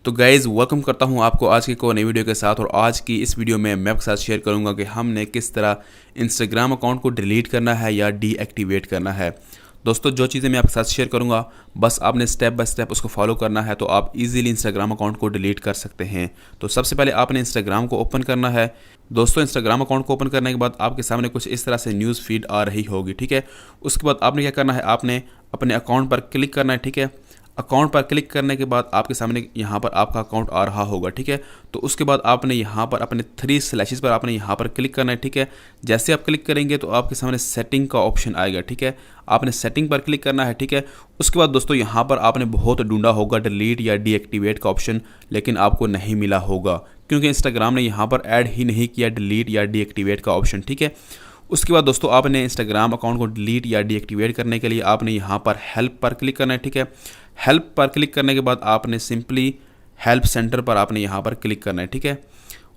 तो guys welcome करता हूं आपको आज की एक और नई वीडियो के साथ। और आज की इस वीडियो में मैं आपके साथ शेयर करूंगा कि हमने किस तरह इंस्टाग्राम अकाउंट को डिलीट करना है या डीएक्टिवेट करना है। दोस्तों जो चीज़ें मैं आपके साथ शेयर करूंगा बस आपने स्टेप बाय स्टेप उसको फॉलो करना है तो आप इजीली इंस्टाग्राम अकाउंट को डिलीट कर सकते हैं। तो सबसे पहले आपने इंस्टाग्राम को ओपन करना है। दोस्तों इंस्टाग्राम अकाउंट को ओपन करने के बाद आपके सामने कुछ इस तरह से न्यूज़ फीड आ रही होगी, ठीक है। उसके बाद आपने क्या करना है, आपने अपने अकाउंट पर क्लिक करना है, ठीक है। अकाउंट पर क्लिक करने के बाद आपके सामने यहाँ पर आपका अकाउंट आ रहा होगा, ठीक है। तो उसके बाद आपने यहाँ पर अपने 3 स्लैशेस पर आपने यहाँ पर क्लिक करना है, ठीक है। जैसे आप क्लिक करेंगे तो आपके सामने सेटिंग का ऑप्शन आएगा, ठीक है। आपने सेटिंग पर क्लिक करना है, ठीक है। उसके बाद दोस्तों यहाँ पर आपने बहुत ढूंढा होगा डिलीट या डीएक्टिवेट का ऑप्शन, लेकिन आपको नहीं मिला होगा क्योंकि इंस्टाग्राम ने यहाँ पर ऐड ही नहीं किया डिलीट या डीएक्टिवेट का ऑप्शन, ठीक है। उसके बाद दोस्तों आपने इंस्टाग्राम अकाउंट को डिलीट या डीएक्टिवेट करने के लिए आपने यहाँ पर हेल्प पर क्लिक करना है, ठीक है। हेल्प पर क्लिक करने के बाद आपने सिंपली हेल्प सेंटर पर आपने यहाँ पर क्लिक करना है, ठीक है।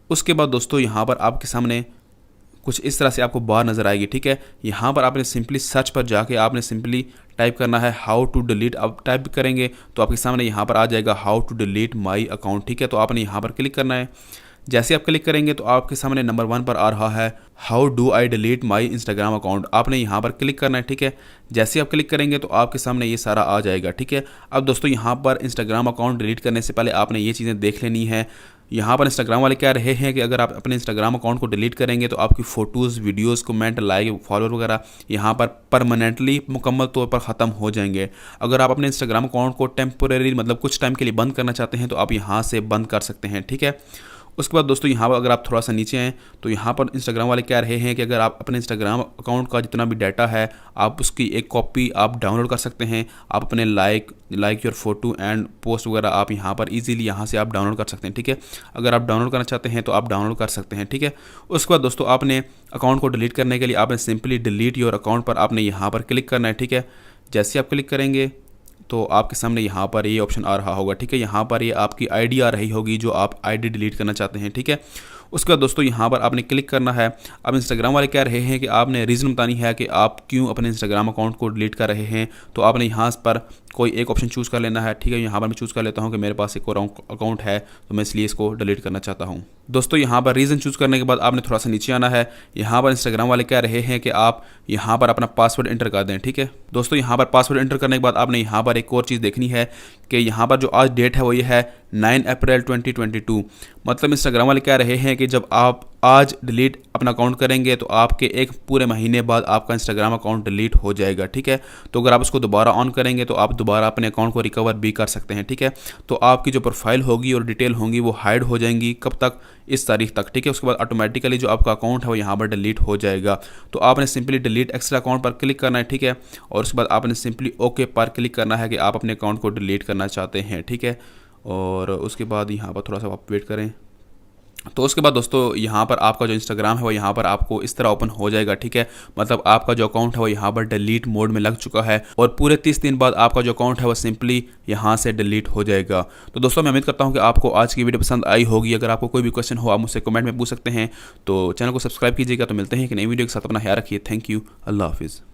उसके बाद दोस्तों यहाँ पर आपके सामने कुछ इस तरह से आपको बार नज़र आएगी, ठीक है। यहाँ पर आपने सिंपली सर्च पर जाके आपने सिंपली टाइप करना है हाउ टू डिलीट। आप टाइप करेंगे तो आपके सामने यहाँ पर आ जाएगा how to delete my account, ठीक है। तो आपने यहाँ पर क्लिक करना है। जैसे आप क्लिक करेंगे तो आपके सामने नंबर 1 पर आ रहा है how do I delete my Instagram account. आपने यहाँ पर क्लिक करना है, ठीक है। जैसे आप क्लिक करेंगे तो आपके सामने ये सारा आ जाएगा, ठीक है। अब दोस्तों यहाँ पर इंस्टाग्राम अकाउंट डिलीट करने से पहले आपने ये चीज़ें देख लेनी है। यहाँ पर इंस्टाग्राम वाले कह रहे हैं कि अगर आप अपने इंस्टाग्राम अकाउंट को डिलीट करेंगे तो आपकी photos, videos, comment, like, follower वगैरह यहाँ पर परमानेंटली मुकम्मल तौर पर ख़त्म हो जाएंगे। अगर आप अपने इंस्टाग्राम अकाउंट को टेम्पोरेरी मतलब कुछ टाइम के लिए बंद करना चाहते हैं तो आप यहाँ से बंद कर सकते हैं, ठीक है। उसके बाद दोस्तों यहाँ पर अगर आप थोड़ा सा नीचे आएँ तो यहाँ पर इंस्टाग्राम वाले कह रहे हैं कि अगर आप अपने इंस्टाग्राम अकाउंट का जितना भी डाटा है आप उसकी एक कॉपी आप डाउनलोड कर सकते हैं। आप अपने like your photo and post वगैरह आप यहाँ पर इजीली यहाँ से आप डाउनलोड कर सकते हैं, ठीक है। अगर आप डाउनलोड करना चाहते हैं तो आप डाउनलोड कर सकते हैं, ठीक है। उसके बाद दोस्तों आपने अकाउंट को डिलीट करने के लिए आपने सिंपली डिलीट योर अकाउंट पर आपने यहाँ पर क्लिक करना है, ठीक है। जैसे आप क्लिक करेंगे तो आपके सामने यहाँ पर ये ऑप्शन आ रहा होगा, ठीक है। यहाँ पर ये आपकी आईडी आ रही होगी जो आप आईडी डिलीट करना चाहते हैं, ठीक है। उसके बाद दोस्तों यहाँ पर आपने क्लिक करना है। अब इंस्टाग्राम वाले कह रहे हैं कि आपने रीज़न बतानी है कि आप क्यों अपने इंस्टाग्राम अकाउंट को डिलीट कर रहे हैं। तो आपने यहाँ पर कोई एक ऑप्शन चूज़ कर लेना है, ठीक है। यहाँ पर मैं चूज़ कर लेता हूँ कि मेरे पास एक और अकाउंट है तो मैं इसलिए इसको डिलीट करना चाहता हूँ। दोस्तों यहाँ पर रीज़न चूज़ करने के बाद आपने थोड़ा सा नीचे आना है। यहाँ पर इंस्टाग्राम वाले कह रहे हैं कि आप यहाँ पर अपना पासवर्ड एंटर कर दें, ठीक है। दोस्तों यहाँ पर पासवर्ड एंटर करने के बाद आपने यहाँ पर एक और चीज़ देखनी है कि यहाँ पर जो आज डेट है वो ये है 9 अप्रैल 2022। मतलब इंस्टाग्राम वाले कह रहे हैं कि जब आप आज डिलीट अपना अकाउंट करेंगे तो आपके एक पूरे महीने बाद आपका इंस्टाग्राम अकाउंट डिलीट हो जाएगा, ठीक है। तो अगर आप उसको दोबारा ऑन करेंगे तो आप दोबारा अपने अकाउंट को रिकवर भी कर सकते हैं, ठीक है। तो आपकी जो प्रोफाइल होगी और डिटेल होंगी वो हाइड हो जाएंगी, कब तक, इस तारीख तक, ठीक है। उसके बाद ऑटोमेटिकली जो आपका अकाउंट है वो यहाँ पर डिलीट हो जाएगा। तो आपने सिंपली डिलीट एक्स्ट्रा अकाउंट पर क्लिक करना है, ठीक है। और उसके बाद आपने सिंपली ओके पर क्लिक करना है कि आप अपने अकाउंट को डिलीट करना चाहते हैं, ठीक है। और उसके बाद यहाँ पर थोड़ा सा आप वेट करें। तो उसके बाद दोस्तों यहाँ पर आपका जो इंस्टाग्राम है वो यहाँ पर आपको इस तरह ओपन हो जाएगा, ठीक है। मतलब आपका जो अकाउंट है वो यहाँ पर डिलीट मोड में लग चुका है और पूरे 30 दिन बाद आपका जो अकाउंट है वो सिंपली यहाँ से डिलीट हो जाएगा। तो दोस्तों मैं उम्मीद करता हूँ कि आपको आज की वीडियो पसंद आई होगी। अगर आपको कोई भी क्वेश्चन हो आप मुझसे कमेंट में पूछ सकते हैं। तो चैनल को सब्सक्राइब कीजिएगा। तो मिलते हैं कि नई वीडियो के साथ, अपना ख्याल रखिए। थैंक यू, अल्लाह हाफिज़।